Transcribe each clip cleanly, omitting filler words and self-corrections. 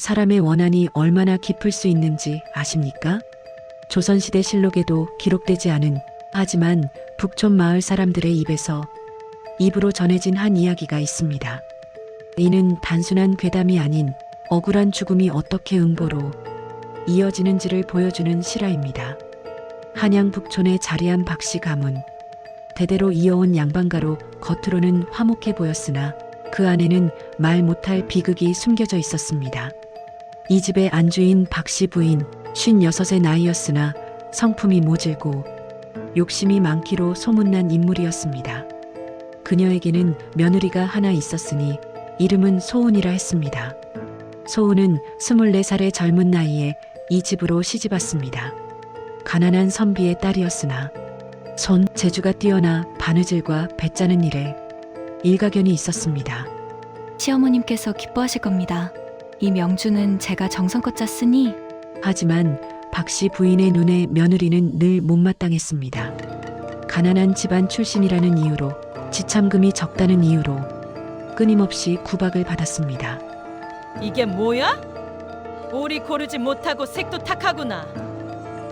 사람의 원한이 얼마나 깊을 수 있는지 아십니까? 조선시대 실록에도 기록되지 않은, 하지만 북촌 마을 사람들의 입으로 전해진 한 이야기가 있습니다. 이는 단순한 괴담이 아닌 억울한 죽음이 어떻게 음보로 이어지는지를 보여주는 실화입니다. 한양 북촌에 자리한 박씨 가문. 대대로 이어온 양반가로 겉으로는 화목해 보였으나 그 안에는 말 못할 비극이 숨겨져 있었습니다. 이 집의 안주인 박씨 부인, 56의 나이였으나 성품이 모질고 욕심이 많기로 소문난 인물이었습니다. 그녀에게는 며느리가 하나 있었으니 이름은 소은이라 했습니다. 소은은 24살의 젊은 나이에 이 집으로 시집왔습니다. 가난한 선비의 딸이었으나 재주가 뛰어나 바느질과 배 짜는 일에 일가견이 있었습니다. 시어머님께서 기뻐하실 겁니다. 이 명주는 제가 정성껏 짰으니. 하지만 박씨 부인의 눈에 며느리는 늘 못마땅했습니다. 가난한 집안 출신이라는 이유로, 지참금이 적다는 이유로 끊임없이 구박을 받았습니다. 이게 뭐야? 오리 고르지 못하고 색도 탁하구나.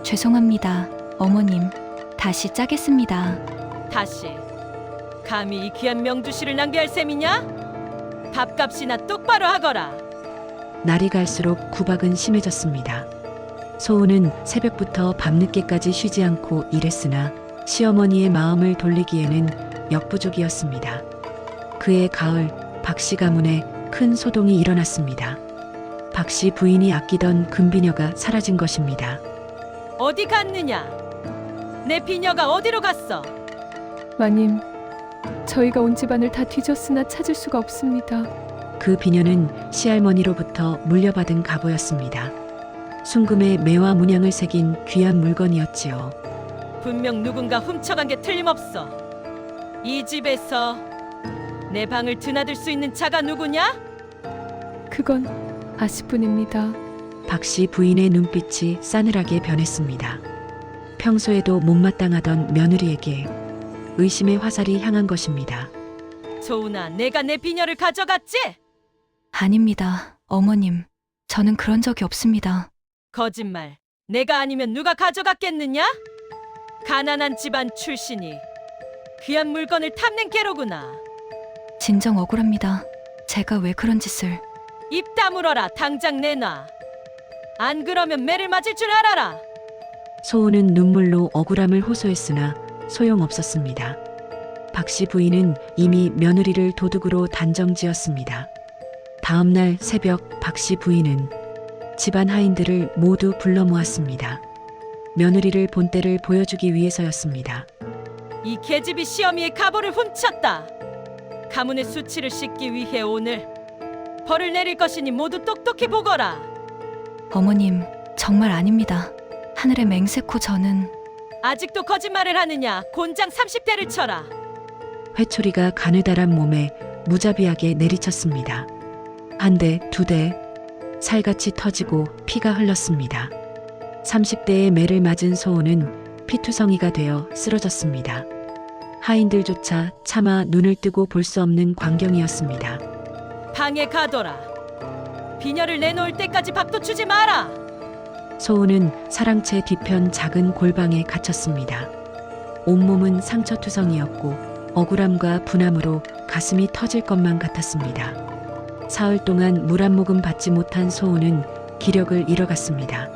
죄송합니다, 어머님. 다시 짜겠습니다. 다시. 감히 이 귀한 명주씨를 낭비할 셈이냐? 밥값이나 똑바로 하거라. 날이 갈수록 구박은 심해졌습니다. 소은은 새벽부터 밤늦게까지 쉬지 않고 일했으나 시어머니의 마음을 돌리기에는 역부족이었습니다. 그해 가을, 박씨 가문에 큰 소동이 일어났습니다. 박씨 부인이 아끼던 금비녀가 사라진 것입니다. 어디 갔느냐? 내 비녀가 어디로 갔어? 마님, 저희가 온 집안을 다 뒤졌으나 찾을 수가 없습니다. 그 비녀는 시할머니로부터 물려받은 갑오였습니다. 순금에 매와 문양을 새긴 귀한 물건이었지요. 분명 누군가 훔쳐간 게 틀림없어. 이 집에서 내 방을 드나들 수 있는 자가 누구냐? 그건 아씨뿐입니다. 박씨 부인의 눈빛이 싸늘하게 변했습니다. 평소에도 못마땅하던 며느리에게 의심의 화살이 향한 것입니다. 소은아, 내가 내 비녀를 가져갔지? 아닙니다, 어머님. 저는 그런 적이 없습니다. 거짓말. 내가 아니면 누가 가져갔겠느냐? 가난한 집안 출신이 귀한 물건을 탐낸 게로구나. 진정 억울합니다. 제가 왜 그런 짓을. 입 다물어라. 당장 내놔. 안 그러면 매를 맞을 줄 알아라. 소은은 눈물로 억울함을 호소했으나 소용없었습니다. 박씨 부인은 이미 며느리를 도둑으로 단정지었습니다. 다음 날 새벽, 박씨 부인은 집안 하인들을 모두 불러 모았습니다. 며느리를 본 때를 보여주기 위해서였습니다. 이 계집이 시어미의 갑오를 훔쳤다. 가문의 수치를 씻기 위해 오늘 벌을 내릴 것이니 모두 똑똑히 보거라. 어머님, 정말 아닙니다. 하늘의 맹세코 저는. 아직도 거짓말을 하느냐? 곤장 30대를 쳐라. 회초리가 가느다란 몸에 무자비하게 내리쳤습니다. 한 대, 두 대, 살같이 터지고 피가 흘렀습니다. 30대의 매를 맞은 소은은 피투성이가 되어 쓰러졌습니다. 하인들조차 차마 눈을 뜨고 볼 수 없는 광경이었습니다. 방에 가둬라. 비녀를 내놓을 때까지 밥도 주지 마라. 소은은 사랑채 뒤편 작은 골방에 갇혔습니다. 온몸은 상처투성이었고 억울함과 분함으로 가슴이 터질 것만 같았습니다. 사흘 동안 물 한 모금 받지 못한 소은은 기력을 잃어갔습니다.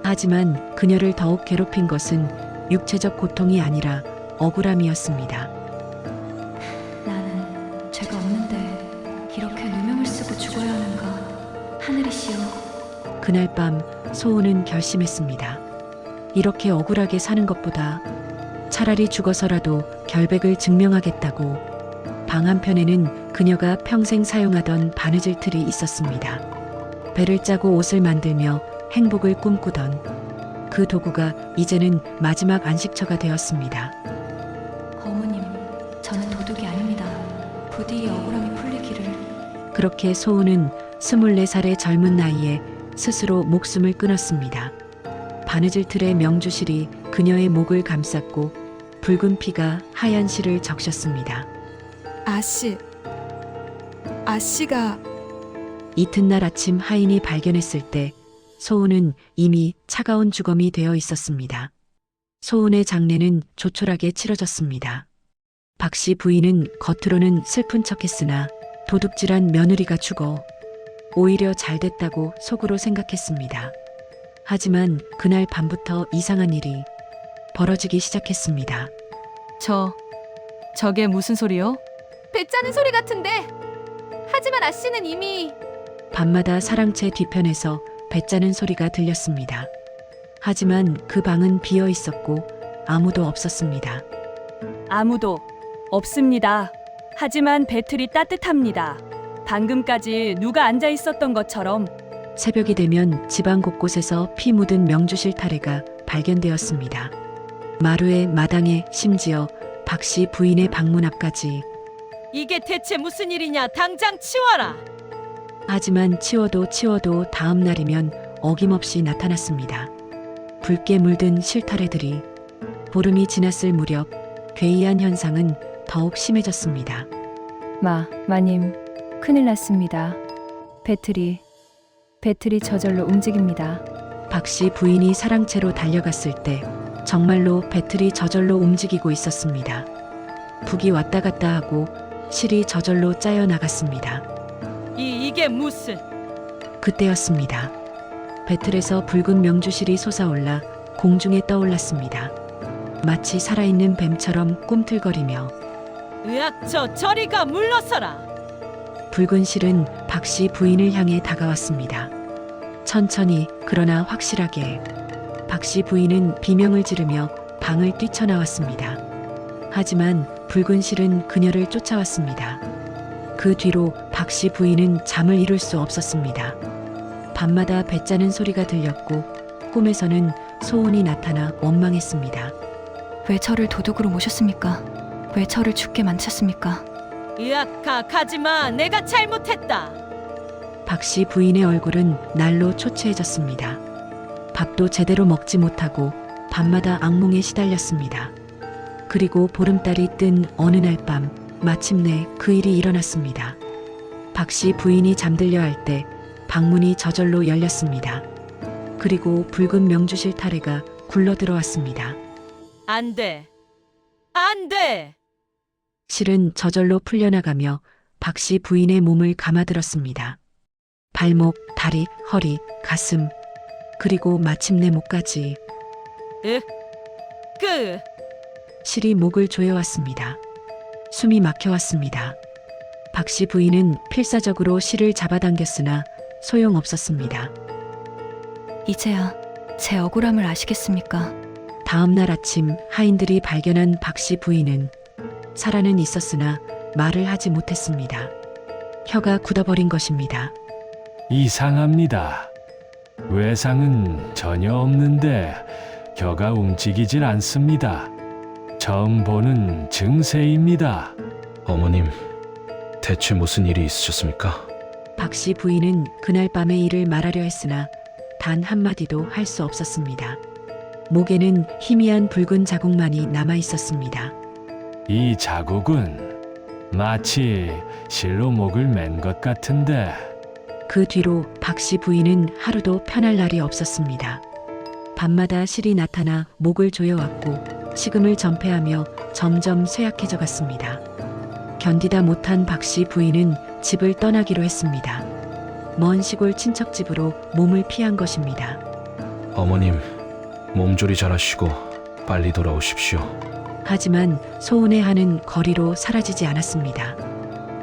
하지만 그녀를 더욱 괴롭힌 것은 육체적 고통이 아니라 억울함이었습니다. 나는 죄가 없는데 이렇게 누명을 쓰고 죽어야 하는가. 하늘이시여. 그날 밤 소은은 결심했습니다. 이렇게 억울하게 사는 것보다 차라리 죽어서라도 결백을 증명하겠다고. 방 한편에는 그녀가 평생 사용하던 바느질 틀이 있었습니다. 배를 짜고 옷을 만들며 행복을 꿈꾸던 그 도구가 이제는 마지막 안식처가 되었습니다. 어머님, 저는 도둑이 아닙니다. 부디 이 억울함이 풀리기를. 그렇게 소은은 24살의 젊은 나이에 스스로 목숨을 끊었습니다. 바느질 틀의 명주실이 그녀의 목을 감쌌고 붉은 피가 하얀 실을 적셨습니다. 아씨가 이튿날 아침 하인이 발견했을 때 소은은 이미 차가운 주검이 되어 있었습니다. 소은의 장례는 조촐하게 치러졌습니다. 박 씨 부인은 겉으로는 슬픈 척했으나 도둑질한 며느리가 죽어 오히려 잘 됐다고 속으로 생각했습니다. 하지만 그날 밤부터 이상한 일이 벌어지기 시작했습니다. 저게 무슨 소리요? 배 짜는 소리 같은데. 하지만 아씨는 이미 밤마다 사랑채 뒤편에서 배 짜는 소리가 들렸습니다. 하지만 그 방은 비어 있었고 아무도 없었습니다. 아무도 없습니다. 하지만 배틀이 따뜻합니다. 방금까지 누가 앉아 있었던 것처럼. 새벽이 되면 집안 곳곳에서 피 묻은 명주실 타래가 발견되었습니다. 마루에 마당에 심지어 박 씨 부인의 방문 앞까지. 이게 대체 무슨 일이냐? 당장 치워라. 하지만 치워도 다음 날이면 어김없이 나타났습니다. 붉게 물든 실타래들이. 보름이 지났을 무렵 괴이한 현상은 더욱 심해졌습니다. 마님, 큰일 났습니다. 배틀이 저절로 움직입니다. 박 씨 부인이 사랑채로 달려갔을 때 정말로 배틀이 저절로 움직이고 있었습니다. 북이 왔다 갔다 하고 실이 저절로 짜여 나갔습니다. 이게 무슨? 그때였습니다. 배틀에서 붉은 명주실이 솟아올라 공중에 떠올랐습니다. 마치 살아있는 뱀처럼 꿈틀거리며. 으악, 저리가 물러서라. 붉은 실은 박 씨 부인을 향해 다가왔습니다. 천천히 그러나 확실하게. 박 씨 부인은 비명을 지르며 방을 뛰쳐나왔습니다. 하지만 붉은 실은 그녀를 쫓아왔습니다. 그 뒤로 박 씨 부인은 잠을 이룰 수 없었습니다. 밤마다 배 짜는 소리가 들렸고 꿈에서는 소은이 나타나 원망했습니다. 왜 저를 도둑으로 모셨습니까? 왜 저를 죽게 만드셨습니까? 으악, 가지마. 내가 잘못했다. 박 씨 부인의 얼굴은 날로 초췌해졌습니다. 밥도 제대로 먹지 못하고 밤마다 악몽에 시달렸습니다. 그리고 보름달이 뜬 어느 날 밤 마침내 그 일이 일어났습니다. 박 씨 부인이 잠들려 할 때 방문이 저절로 열렸습니다. 그리고 붉은 명주실 타래가 굴러 들어왔습니다. 안 돼. 안 돼. 실은 저절로 풀려나가며 박 씨 부인의 몸을 감아들었습니다. 발목, 다리, 허리, 가슴, 그리고 마침내 목까지. 실이 목을 조여왔습니다. 숨이 막혀왔습니다. 박 씨 부인은 필사적으로 실을 잡아당겼으나 소용없었습니다. 이제야 제 억울함을 아시겠습니까? 다음 날 아침 하인들이 발견한 박 씨 부인은 살아는 있었으나 말을 하지 못했습니다. 혀가 굳어버린 것입니다. 이상합니다. 외상은 전혀 없는데 혀가 움직이질 않습니다. 처음 보는 증세입니다. 어머님, 대체 무슨 일이 있으셨습니까? 박 씨 부인은 그날 밤의 일을 말하려 했으나 단 한마디도 할 수 없었습니다. 목에는 희미한 붉은 자국만이 남아 있었습니다. 이 자국은 마치 실로 목을 맨 것 같은데. 그 뒤로 박 씨 부인은 하루도 편할 날이 없었습니다. 밤마다 실이 나타나 목을 조여왔고 식음을 전폐하며 점점 쇠약해져 갔습니다. 견디다 못한 박 씨 부인은 집을 떠나기로 했습니다. 먼 시골 친척집으로 몸을 피한 것입니다. 어머님, 몸조리 잘하시고 빨리 돌아오십시오. 하지만 소은의 한은 거리로 사라지지 않았습니다.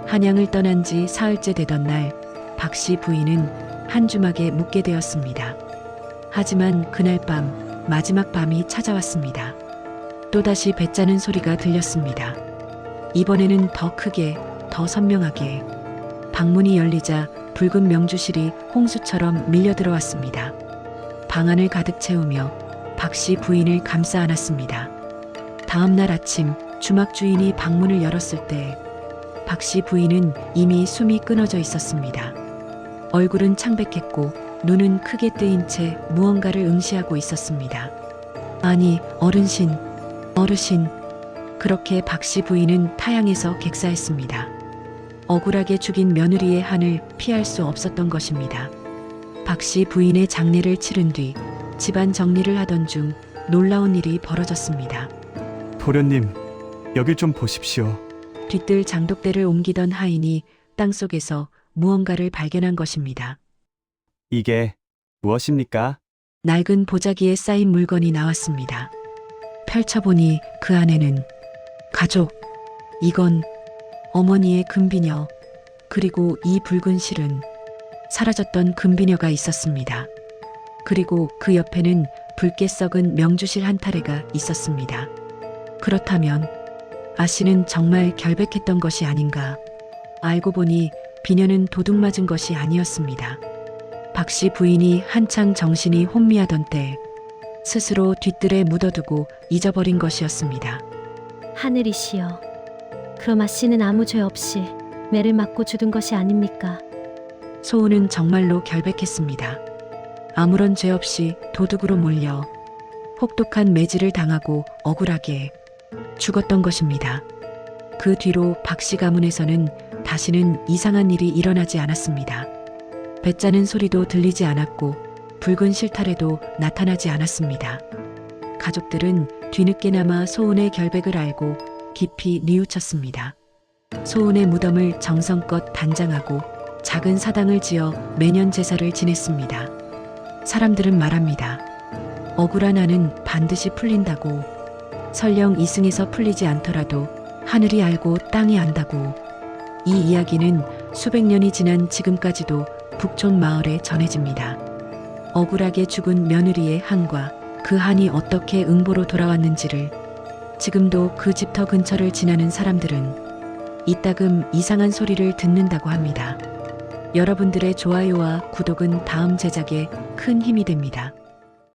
한양을 떠난 지 사흘째 되던 날 박 씨 부인은 한 주막에 묵게 되었습니다. 하지만 그날 밤 마지막 밤이 찾아왔습니다. 또다시 배 짜는 소리가 들렸습니다. 이번에는 더 크게, 더 선명하게. 방문이 열리자 붉은 명주실이 홍수처럼 밀려 들어왔습니다. 방 안을 가득 채우며 박 씨 부인을 감싸 안았습니다. 다음 날 아침 주막 주인이 방문을 열었을 때 박 씨 부인은 이미 숨이 끊어져 있었습니다. 얼굴은 창백했고 눈은 크게 뜨인 채 무언가를 응시하고 있었습니다. 아니, 어르신. 그렇게 박 씨 부인은 타양에서 객사했습니다. 억울하게 죽인 며느리의 한을 피할 수 없었던 것입니다. 박 씨 부인의 장례를 치른 뒤 집안 정리를 하던 중 놀라운 일이 벌어졌습니다. 도련님, 여길 좀 보십시오. 뒤뜰 장독대를 옮기던 하인이 땅속에서 무언가를 발견한 것입니다. 이게 무엇입니까? 낡은 보자기에 쌓인 물건이 나왔습니다. 펼쳐보니 그 안에는 가족, 이건 어머니의 금비녀, 그리고 이 붉은 실은 사라졌던 금비녀가 있었습니다. 그리고 그 옆에는 붉게 썩은 명주실 한 타래가 있었습니다. 그렇다면 아 씨는 정말 결백했던 것이 아닌가. 알고 보니 비녀는 도둑 맞은 것이 아니었습니다. 박 씨 부인이 한창 정신이 혼미하던 때 스스로 뒤뜰에 묻어두고 잊어버린 것이었습니다. 하늘이시여, 그럼 아씨는 아무 죄 없이 매를 맞고 죽은 것이 아닙니까? 소은은 정말로 결백했습니다. 아무런 죄 없이 도둑으로 몰려 혹독한 매질을 당하고 억울하게 죽었던 것입니다. 그 뒤로 박 씨 가문에서는 다시는 이상한 일이 일어나지 않았습니다. 배짜는 소리도 들리지 않았고 붉은 실타래도 나타나지 않았습니다. 가족들은 뒤늦게나마 소은의 결백을 알고 깊이 뉘우쳤습니다. 소은의 무덤을 정성껏 단장하고 작은 사당을 지어 매년 제사를 지냈습니다. 사람들은 말합니다. 억울한 한은 반드시 풀린다고. 설령 이승에서 풀리지 않더라도 하늘이 알고 땅이 안다고. 이 이야기는 수백 년이 지난 지금까지도 북촌 마을에 전해집니다. 억울하게 죽은 며느리의 한과 그 한이 어떻게 응보로 돌아왔는지를 지금도 그 집터 근처를 지나는 사람들은 이따금 이상한 소리를 듣는다고 합니다. 여러분들의 좋아요와 구독은 다음 제작에 큰 힘이 됩니다.